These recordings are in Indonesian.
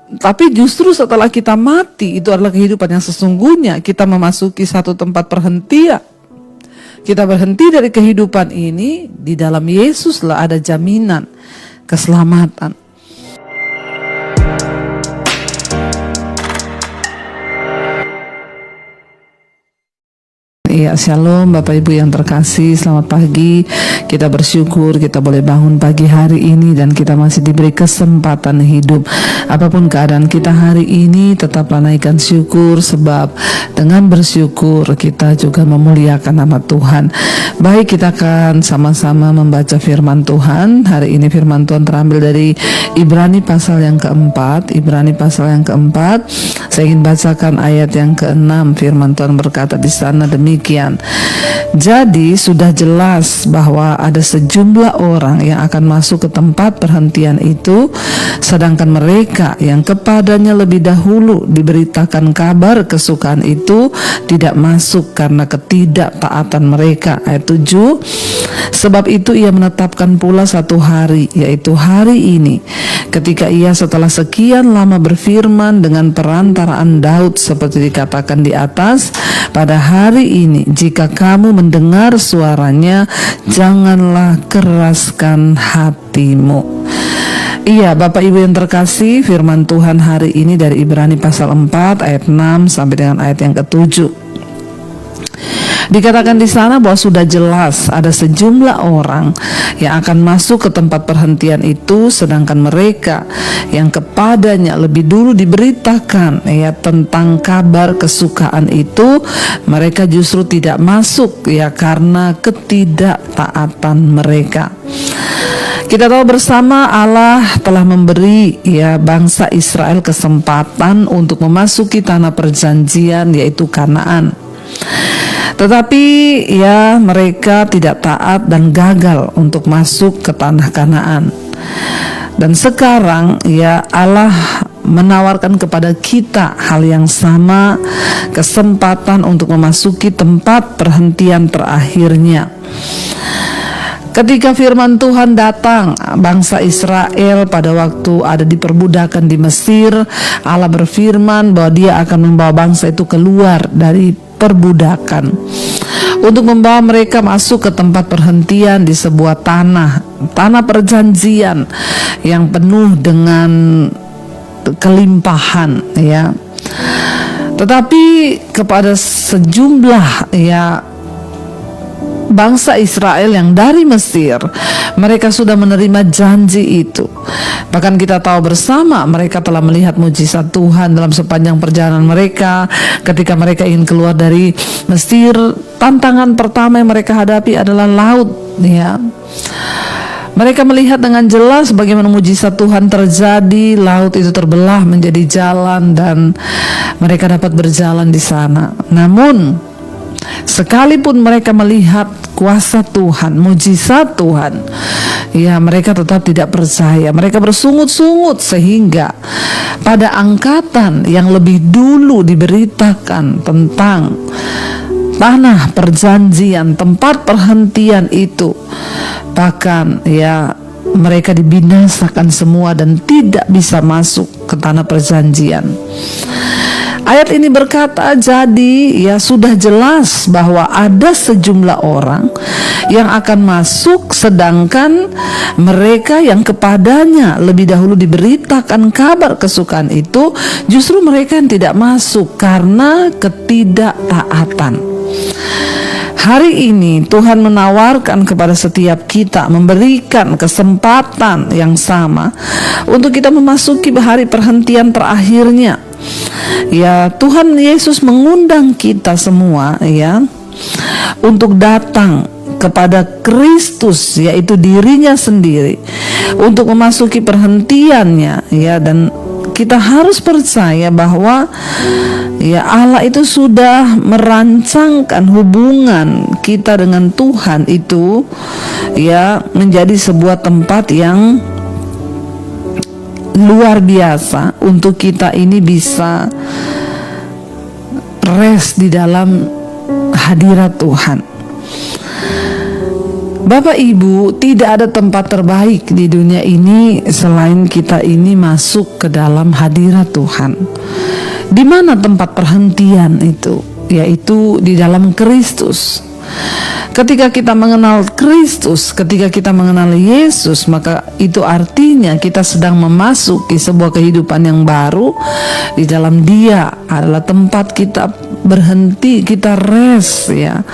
Tapi justru setelah kita mati, itu adalah kehidupan yang sesungguhnya. Kita memasuki satu tempat perhentian. Kita berhenti dari kehidupan ini, di dalam Yesus lah ada jaminan keselamatan. Ya, shalom Bapak Ibu yang terkasih, selamat pagi. Kita bersyukur kita boleh bangun pagi hari ini dan kita masih diberi kesempatan hidup. Apapun keadaan kita hari ini, tetaplah naikkan syukur, sebab dengan bersyukur kita juga memuliakan nama Tuhan. Baik, kita akan sama-sama membaca firman Tuhan. Hari ini firman Tuhan terambil dari Ibrani pasal yang keempat. Ibrani pasal yang keempat. Saya ingin bacakan ayat yang ke-6. Firman Tuhan berkata di sana demikian. Jadi sudah jelas bahwa ada sejumlah orang yang akan masuk ke tempat perhentian itu, sedangkan mereka yang kepadanya lebih dahulu diberitakan kabar kesukaan itu tidak masuk karena ketidaktaatan mereka. Ayat 7, sebab itu ia menetapkan pula satu hari, yaitu hari ini, ketika ia setelah sekian lama berfirman dengan perantaraan Daud seperti dikatakan di atas, pada hari ini jika kamu mendengar suaranya, janganlah keraskan hatimu. Iya, Bapak Ibu yang terkasih, firman Tuhan hari ini dari Ibrani pasal 4 ayat 6 sampai dengan ayat yang ke-7. Dikatakan di sana bahwa sudah jelas ada sejumlah orang yang akan masuk ke tempat perhentian itu, sedangkan mereka yang kepadanya lebih dulu diberitakan ya tentang kabar kesukaan itu, mereka justru tidak masuk ya karena ketidaktaatan mereka. Kita tahu bersama Allah telah memberi ya bangsa Israel kesempatan untuk memasuki tanah perjanjian, yaitu Kanaan. Tetapi ya mereka tidak taat dan gagal untuk masuk ke tanah Kanaan. Dan sekarang ya Allah menawarkan kepada kita hal yang sama, kesempatan untuk memasuki tempat perhentian terakhirnya. Ketika firman Tuhan datang, bangsa Israel pada waktu ada di perbudakan di Mesir, Allah berfirman bahwa Dia akan membawa bangsa itu keluar dari perbudakan untuk membawa mereka masuk ke tempat perhentian di sebuah tanah perjanjian yang penuh dengan kelimpahan ya. Tetapi kepada sejumlah ya bangsa Israel yang dari Mesir, mereka sudah menerima janji itu. Bahkan kita tahu bersama mereka telah melihat mujizat Tuhan dalam sepanjang perjalanan mereka. Ketika mereka ingin keluar dari Mesir, tantangan pertama yang mereka hadapi adalah laut ya. Mereka melihat dengan jelas bagaimana mujizat Tuhan terjadi, laut itu terbelah menjadi jalan dan mereka dapat berjalan di sana. Namun sekalipun mereka melihat kuasa Tuhan, mujizat Tuhan, ya mereka tetap tidak percaya. Mereka bersungut-sungut sehingga pada angkatan yang lebih dulu diberitakan tentang tanah perjanjian, tempat perhentian itu, bahkan ya mereka dibinasakan semua dan tidak bisa masuk ke tanah perjanjian. Ayat ini berkata, jadi ya sudah jelas bahwa ada sejumlah orang yang akan masuk, sedangkan mereka yang kepadanya lebih dahulu diberitakan kabar kesukaan itu, justru mereka yang tidak masuk karena ketidaktaatan. Hari ini Tuhan menawarkan kepada setiap kita, memberikan kesempatan yang sama untuk kita memasuki hari perhentian terakhirnya. Ya, Tuhan Yesus mengundang kita semua ya untuk datang kepada Kristus, yaitu dirinya sendiri, untuk memasuki perhentiannya ya. Dan kita harus percaya bahwa ya Allah itu sudah merancangkan hubungan kita dengan Tuhan itu ya menjadi sebuah tempat yang luar biasa untuk kita ini bisa rest di dalam hadirat Tuhan. Bapak Ibu, tidak ada tempat terbaik di dunia ini selain kita ini masuk ke dalam hadirat Tuhan. Di mana tempat perhentian itu? Yaitu di dalam Kristus. Ketika kita mengenal Kristus, ketika kita mengenal Yesus, maka itu artinya kita sedang memasuki sebuah kehidupan yang baru. Di dalam Dia adalah tempat kita berhenti, kita rest, ya.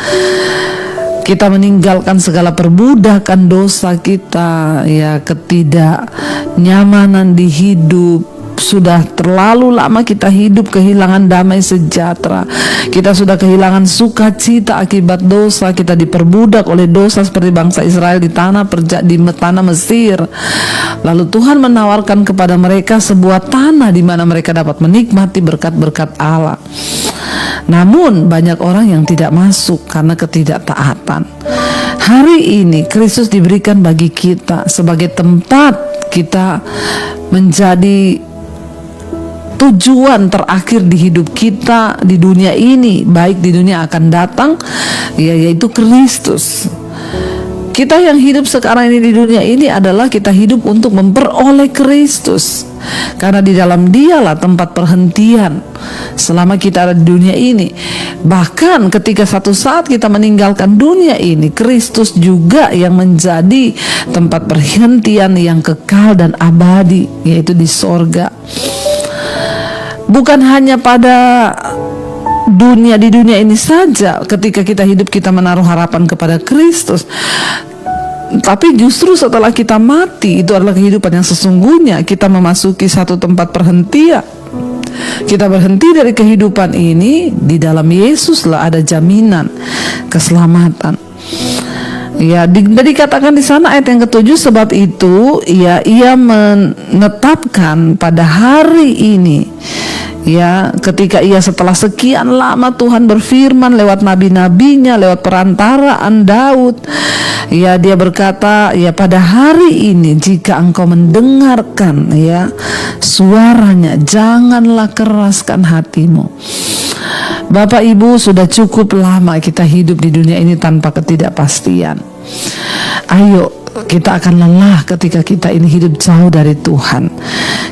Kita meninggalkan segala perbudakan dosa kita, ya, ketidaknyamanan di hidup. Sudah terlalu lama kita hidup kehilangan damai sejahtera. Kita sudah kehilangan sukacita akibat dosa. Kita diperbudak oleh dosa seperti bangsa Israel di tanah Mesir. Lalu Tuhan menawarkan kepada mereka sebuah tanah di mana mereka dapat menikmati berkat-berkat Allah. Namun banyak orang yang tidak masuk karena ketidaktaatan. Hari ini Kristus diberikan bagi kita sebagai tempat kita menjadi tujuan terakhir di hidup kita di dunia ini, baik di dunia akan datang, yaitu Kristus. Kita yang hidup sekarang ini di dunia ini adalah kita hidup untuk memperoleh Kristus, karena di dalam Dialah tempat perhentian selama kita ada di dunia ini. Bahkan ketika satu saat kita meninggalkan dunia ini, Kristus juga yang menjadi tempat perhentian yang kekal dan abadi, yaitu di sorga. Bukan hanya pada di dunia ini saja ketika kita hidup kita menaruh harapan kepada Kristus, tapi justru setelah kita mati, itu adalah kehidupan yang sesungguhnya. Kita memasuki satu tempat perhentian. Kita berhenti dari kehidupan ini, di dalam Yesuslah ada jaminan keselamatan. Ya, dikatakan di sana ayat yang ke-7, sebab itu ia menetapkan pada hari ini, ya, ketika ia setelah sekian lama Tuhan berfirman lewat nabi-nabinya, lewat perantaraan Daud, ya, dia berkata, ya, pada hari ini jika engkau mendengarkan, ya, suaranya, janganlah keraskan hatimu. Bapak Ibu, sudah cukup lama kita hidup di dunia ini tanpa ketidakpastian. Ayo, kita akan lelah ketika kita ini hidup jauh dari Tuhan.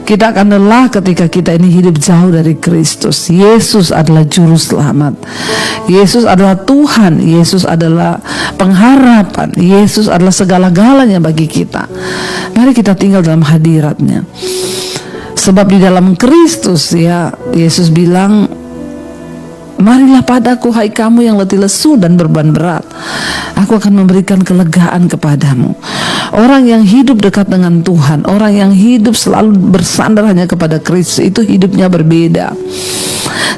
Kita akan lelah ketika kita ini hidup jauh dari Kristus. Yesus adalah juru selamat. Yesus adalah Tuhan. Yesus adalah pengharapan. Yesus adalah segala-galanya bagi kita. Mari kita tinggal dalam hadirat-Nya. Sebab di dalam Kristus, ya, Yesus bilang, marilah padaku hai kamu yang letih lesu dan beban berat, aku akan memberikan kelegaan kepadamu. Orang yang hidup dekat dengan Tuhan, orang yang hidup selalu bersandar hanya kepada Kristus, itu hidupnya berbeda.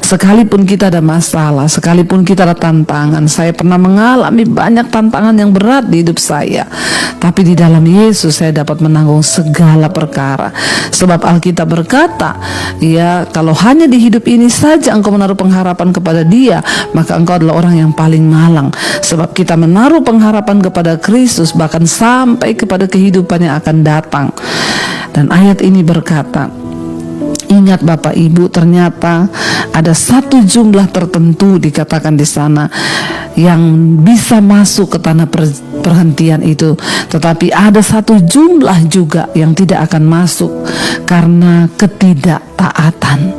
Sekalipun kita ada masalah, sekalipun kita ada tantangan, saya pernah mengalami banyak tantangan yang berat di hidup saya, tapi di dalam Yesus saya dapat menanggung segala perkara. Sebab Alkitab berkata, ya, kalau hanya di hidup ini saja engkau menaruh pengharapan kepada Dia, maka engkau adalah orang yang paling malang. Sebab kita menaruh pengharapan kepada Kristus bahkan sampai kepada kehidupan yang akan datang. Dan ayat ini berkata, ingat Bapak Ibu, ternyata ada satu jumlah tertentu dikatakan di sana yang bisa masuk ke tanah perhentian itu, tetapi ada satu jumlah juga yang tidak akan masuk karena ketidaktaatan.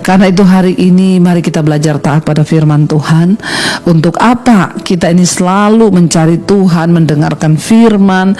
Karena itu hari ini mari kita belajar taat pada firman Tuhan. Untuk apa kita ini selalu mencari Tuhan, mendengarkan firman?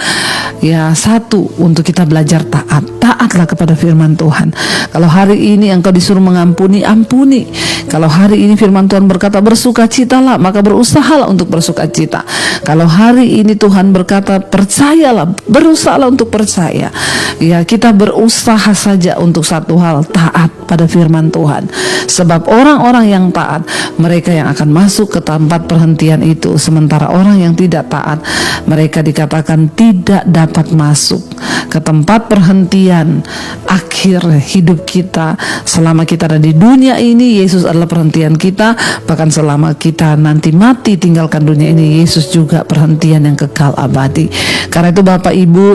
Ya, satu, untuk kita belajar taat. Taatlah kepada firman Tuhan. Kalau hari ini engkau disuruh mengampuni, ampuni. Kalau hari ini firman Tuhan berkata bersukacitalah, maka berusahalah untuk bersukacita. Kalau hari ini Tuhan berkata percayalah, berusahalah untuk percaya. Ya, kita berusaha saja untuk satu hal, taat pada firman Tuhan. Sebab orang-orang yang taat, mereka yang akan masuk ke tempat perhentian itu. Sementara orang yang tidak taat, mereka dikatakan tidak dapat masuk ke tempat perhentian akhir hidup kita. Selama kita ada di dunia ini, Yesus adalah perhentian kita. Bahkan selama kita nanti mati tinggalkan dunia ini, Yesus juga perhentian yang kekal abadi. Karena itu Bapak Ibu,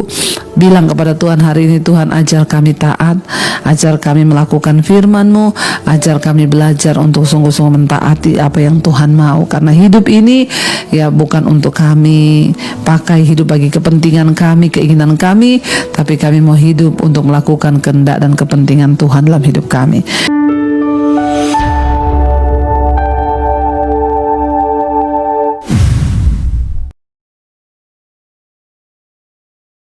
bilang kepada Tuhan hari ini, Tuhan ajar kami taat, ajar kami melakukan firman-Mu, ajar kami kami belajar untuk sungguh-sungguh mentaati apa yang Tuhan mau, karena hidup ini ya bukan untuk kami pakai hidup bagi kepentingan kami, keinginan kami, tapi kami mau hidup untuk melakukan kehendak dan kepentingan Tuhan dalam hidup kami.